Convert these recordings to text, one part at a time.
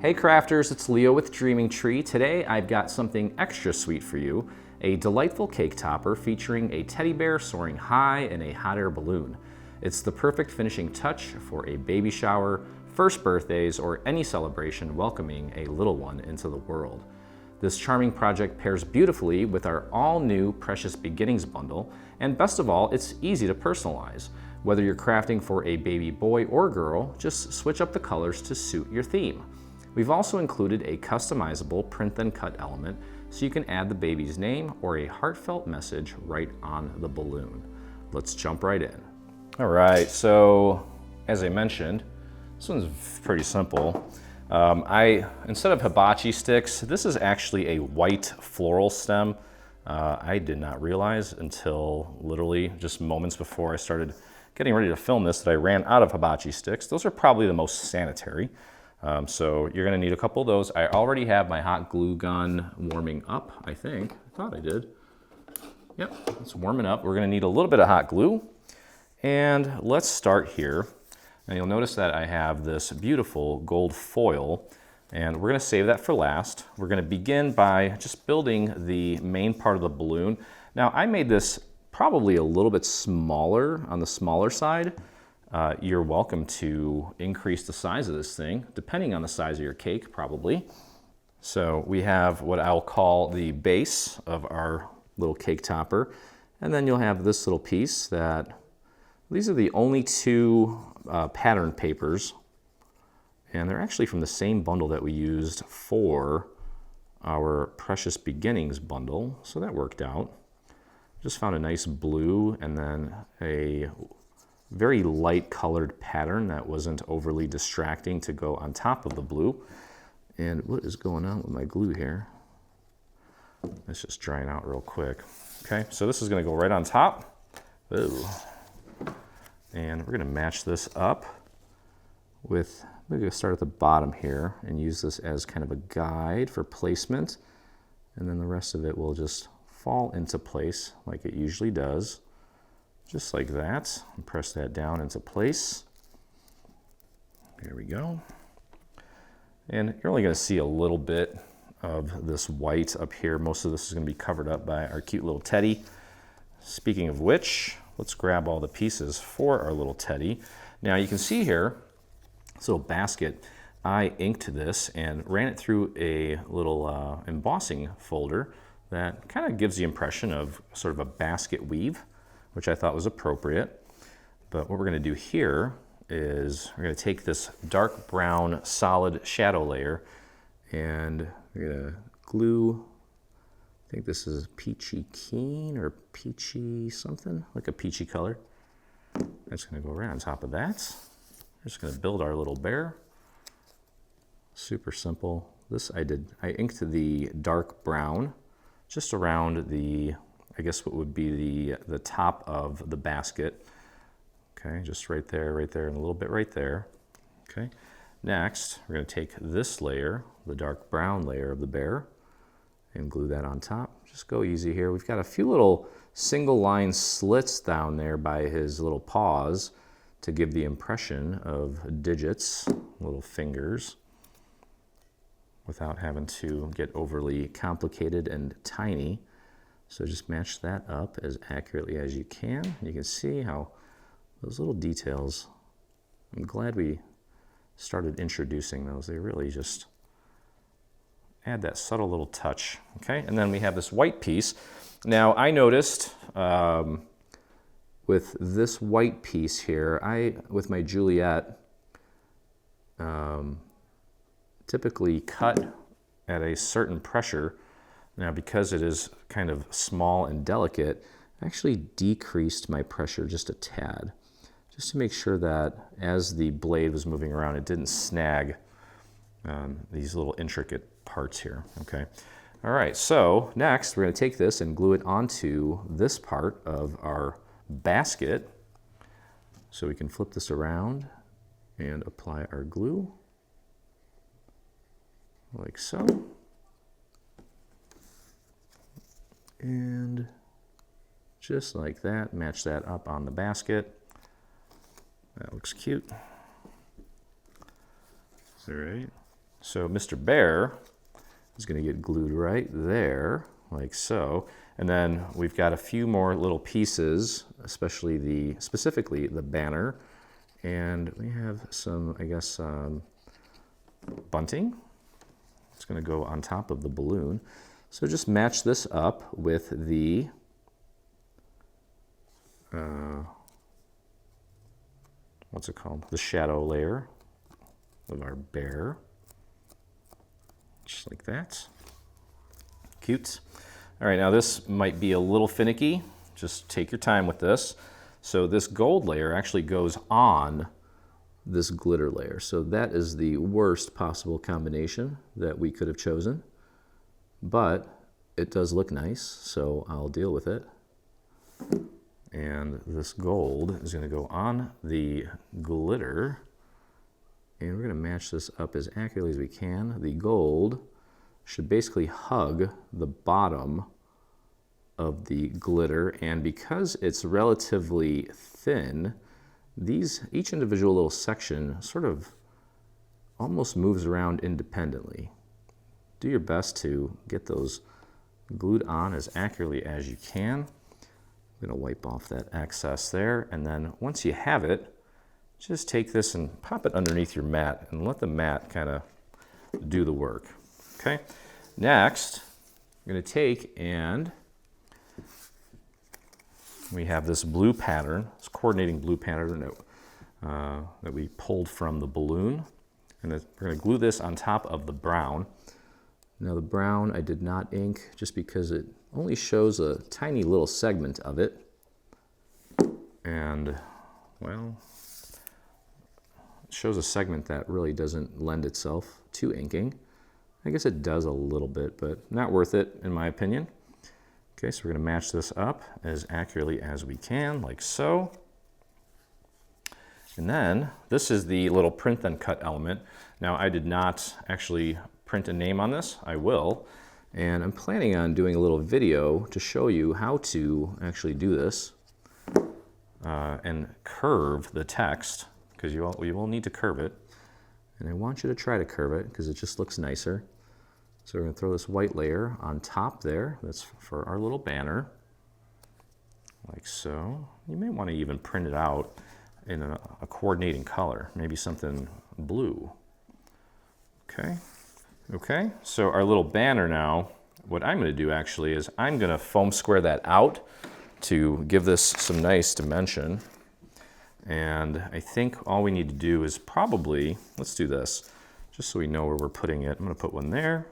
Hey crafters, it's Leo with Dreaming Tree. Today I've got something extra sweet for you, a delightful cake topper featuring a teddy bear soaring high in a hot air balloon. It's the perfect finishing touch for a baby shower, first birthdays, or any celebration welcoming a little one into the world. This charming project pairs beautifully with our all-new Precious Beginnings bundle, and best of all, it's easy to personalize. Whether you're crafting for a baby boy or girl, just switch up the colors to suit your theme. We've also included a customizable print then cut element so you can add the baby's name or a heartfelt message right on the balloon. Let's jump right in. All right, so as I mentioned, this one's pretty simple. Instead of hibachi sticks, this is actually a white floral stem. I did not realize until literally just moments before I started getting ready to film this that I ran out of hibachi sticks. Those are probably the most sanitary. So you're gonna need a couple of those. I already have my hot glue gun warming up, I think. I thought I did. Yep, it's warming up. We're gonna need a little bit of hot glue. And let's start here. Now you'll notice that I have this beautiful gold foil, and we're gonna save that for last. We're gonna begin by just building the main part of the balloon. Now I made this probably a little bit smaller, on the smaller side. You're welcome to increase the size of this thing, depending on the size of your cake, probably. So we have what I'll call the base of our little cake topper. And then you'll have this little piece that, these are the only two pattern papers. And they're actually from the same bundle that we used for our Precious Beginnings bundle. So that worked out. Just found a nice blue and then a very light colored pattern that wasn't overly distracting to go on top of the blue. And what is going on with my glue here? It's just drying out real quick. Okay, so this is gonna go right on top. Ooh. And we're gonna match this up with, we're gonna start at the bottom here and use this as kind of a guide for placement. And then the rest of it will just fall into place like it usually does. Just like that, and press that down into place. There we go. And you're only gonna see a little bit of this white up here. Most of this is gonna be covered up by our cute little teddy. Speaking of which, let's grab all the pieces for our little teddy. Now you can see here, this little basket, I inked this and ran it through a little embossing folder that kind of gives the impression of sort of a basket weave, which I thought was appropriate. But what we're gonna do here is we're gonna take this dark brown solid shadow layer and we're gonna glue, I think this is peachy keen or peachy something, like a peachy color. That's gonna go right on top of that. We're just gonna build our little bear. Super simple. This I inked the dark brown just around the, I guess what would be the top of the basket. Okay, just right there, and a little bit right there. Okay, next we're gonna take this layer, the dark brown layer of the bear, and glue that on top. Just go easy here. We've got a few little single line slits down there by his little paws to give the impression of digits, little fingers, without having to get overly complicated and tiny. So just match that up as accurately as you can. You can see how those little details, I'm glad we started introducing those. They really just add that subtle little touch, okay? And then we have this white piece. Now I noticed with this white piece here, with my Juliet, typically cut at a certain pressure. Now, because it is kind of small and delicate, I actually decreased my pressure just a tad, just to make sure that as the blade was moving around, it didn't snag these little intricate parts here, okay? All right, so next we're gonna take this and glue it onto this part of our basket. So we can flip this around and apply our glue, like so. And just like that, match that up on the basket. That looks cute. Is that right? So Mr. Bear is going to get glued right there, like so. And then we've got a few more little pieces, specifically the banner. And we have some, I guess, bunting. It's going to go on top of the balloon. So just match this up with the what's it called? The shadow layer of our bear. Just like that. Cute. All right, now this might be a little finicky. Just take your time with this. So this gold layer actually goes on this glitter layer. So that is the worst possible combination that we could have chosen. But it does look nice, so I'll deal with it. And this gold is going to go on the glitter. And we're going to match this up as accurately as we can. The gold should basically hug the bottom of the glitter, and because it's relatively thin, each individual little section sort of almost moves around independently. Do your best to get those glued on as accurately as you can. I'm going to wipe off that excess there, and then once you have it, just take this and pop it underneath your mat and let the mat kind of do the work. Okay, next I'm going to take and we have this blue pattern, this coordinating blue pattern that we pulled from the balloon. And we're going to glue this on top of the brown. Now the brown I did not ink just because it only shows a tiny little segment of it. And, well, it shows a segment that really doesn't lend itself to inking. I guess it does a little bit, but not worth it in my opinion. Okay, so we're going to match this up as accurately as we can, like so. And then this is the little print then cut element. Now I did not actually print a name on this. I will. And I'm planning on doing a little video to show you how to actually do this and curve the text, because you will need to curve it. And I want you to try to curve it because it just looks nicer. So we're going to throw this white layer on top there. That's for our little banner, like so. You may want to even print it out in a coordinating color, maybe something blue. Okay. Okay, so our little banner now, what I'm going to do actually is I'm going to foam square that out to give this some nice dimension. And I think all we need to do is probably, let's do this, just so we know where we're putting it. I'm going to put one there,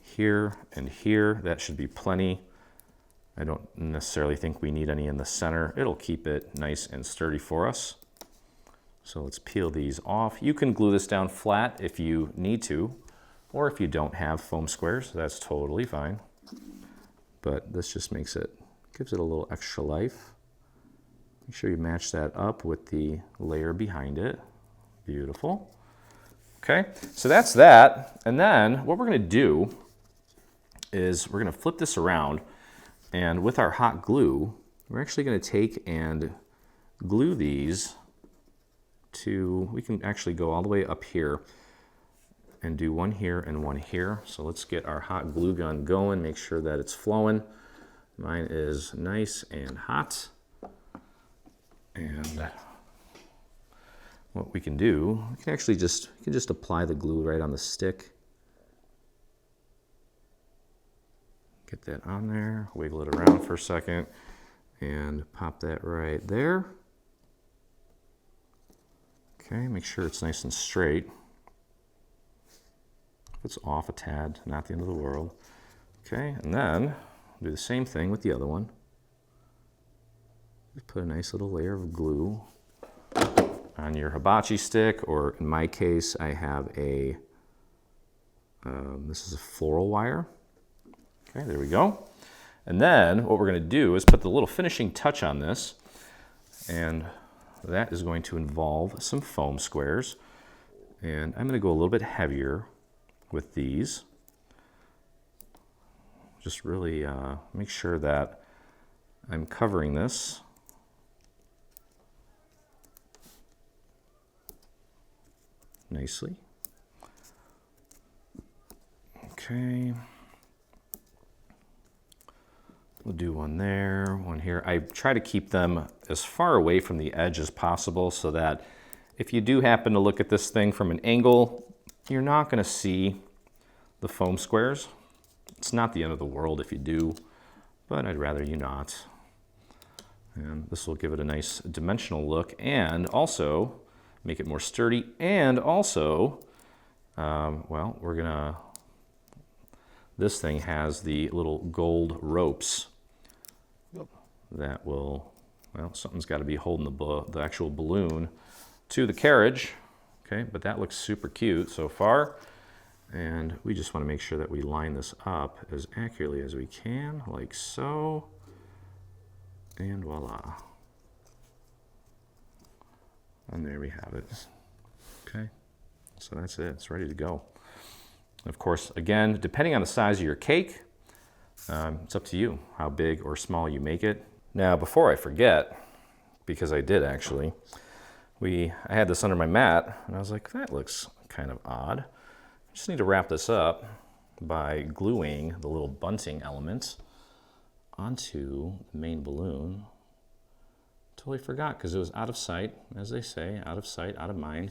here, and here. That should be plenty. I don't necessarily think we need any in the center. It'll keep it nice and sturdy for us. So let's peel these off. You can glue this down flat if you need to, or if you don't have foam squares, that's totally fine. But this just gives it a little extra life. Make sure you match that up with the layer behind it. Beautiful. Okay, so that's that. And then what we're going to do is we're going to flip this around, and with our hot glue, we're actually going to take and glue these to, we can actually go all the way up here and do one here and one here. So let's get our hot glue gun going, make sure that it's flowing. Mine is nice and hot. And what we can do, we can actually just apply the glue right on the stick. Get that on there, wiggle it around for a second, and pop that right there. Okay, make sure it's nice and straight. If it's off a tad, not the end of the world. Okay, and then do the same thing with the other one. Put a nice little layer of glue on your hibachi stick, or in my case, I have this is a floral wire. Okay, there we go. And then what we're going to do is put the little finishing touch on this, and that is going to involve some foam squares. And I'm going to go a little bit heavier with these. Just really make sure that I'm covering this. nicely. Okay. We'll do one there, one here. I try to keep them as far away from the edge as possible so that if you do happen to look at this thing from an angle, you're not going to see the foam squares. It's not the end of the world if you do, but I'd rather you not. And this will give it a nice dimensional look and also make it more sturdy. And also, well, this thing has the little gold ropes that will, well, something's got to be holding the actual balloon to the carriage. Okay, but that looks super cute so far. And we just want to make sure that we line this up as accurately as we can, like so. And voila. And there we have it. Okay, so that's it. It's ready to go. Of course, again, depending on the size of your cake, it's up to you how big or small you make it. Now, before I forget, because I did actually, I had this under my mat, and I was like, that looks kind of odd. I just need to wrap this up by gluing the little bunting element onto the main balloon. Totally forgot because it was out of sight, as they say, out of sight, out of mind.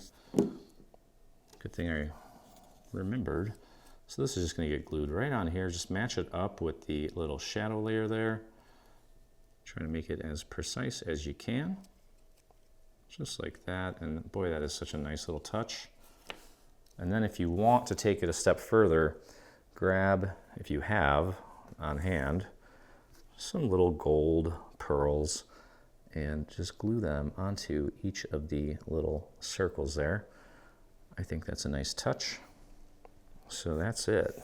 Good thing I remembered. So this is just going to get glued right on here. Just match it up with the little shadow layer there. Try to make it as precise as you can. Just like that. And boy, that is such a nice little touch. And then if you want to take it a step further, grab, if you have on hand, some little gold pearls and just glue them onto each of the little circles there. I think that's a nice touch. So that's it.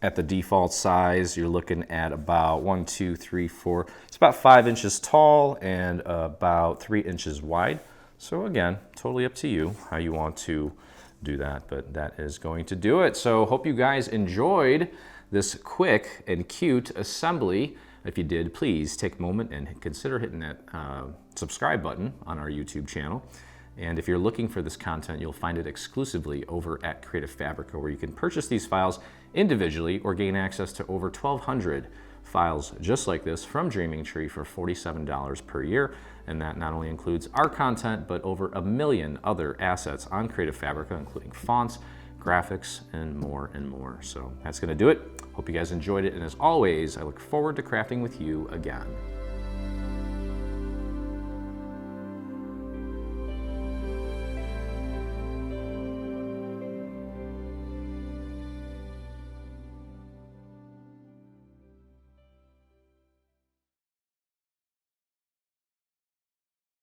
At the default size, you're looking at about 1, 2, 3, 4. It's about 5 inches tall and about 3 inches wide. So again, totally up to you how you want to do that, but that is going to do it. So hope you guys enjoyed this quick and cute assembly. If you did, please take a moment and consider hitting that subscribe button on our YouTube channel. And if you're looking for this content, you'll find it exclusively over at Creative Fabrica, where you can purchase these files individually or gain access to over 1,200 files just like this from Dreaming Tree for $47 per year. And that not only includes our content, but over 1 million other assets on Creative Fabrica, including fonts, graphics, and more and more. So that's gonna do it. Hope you guys enjoyed it. And as always, I look forward to crafting with you again.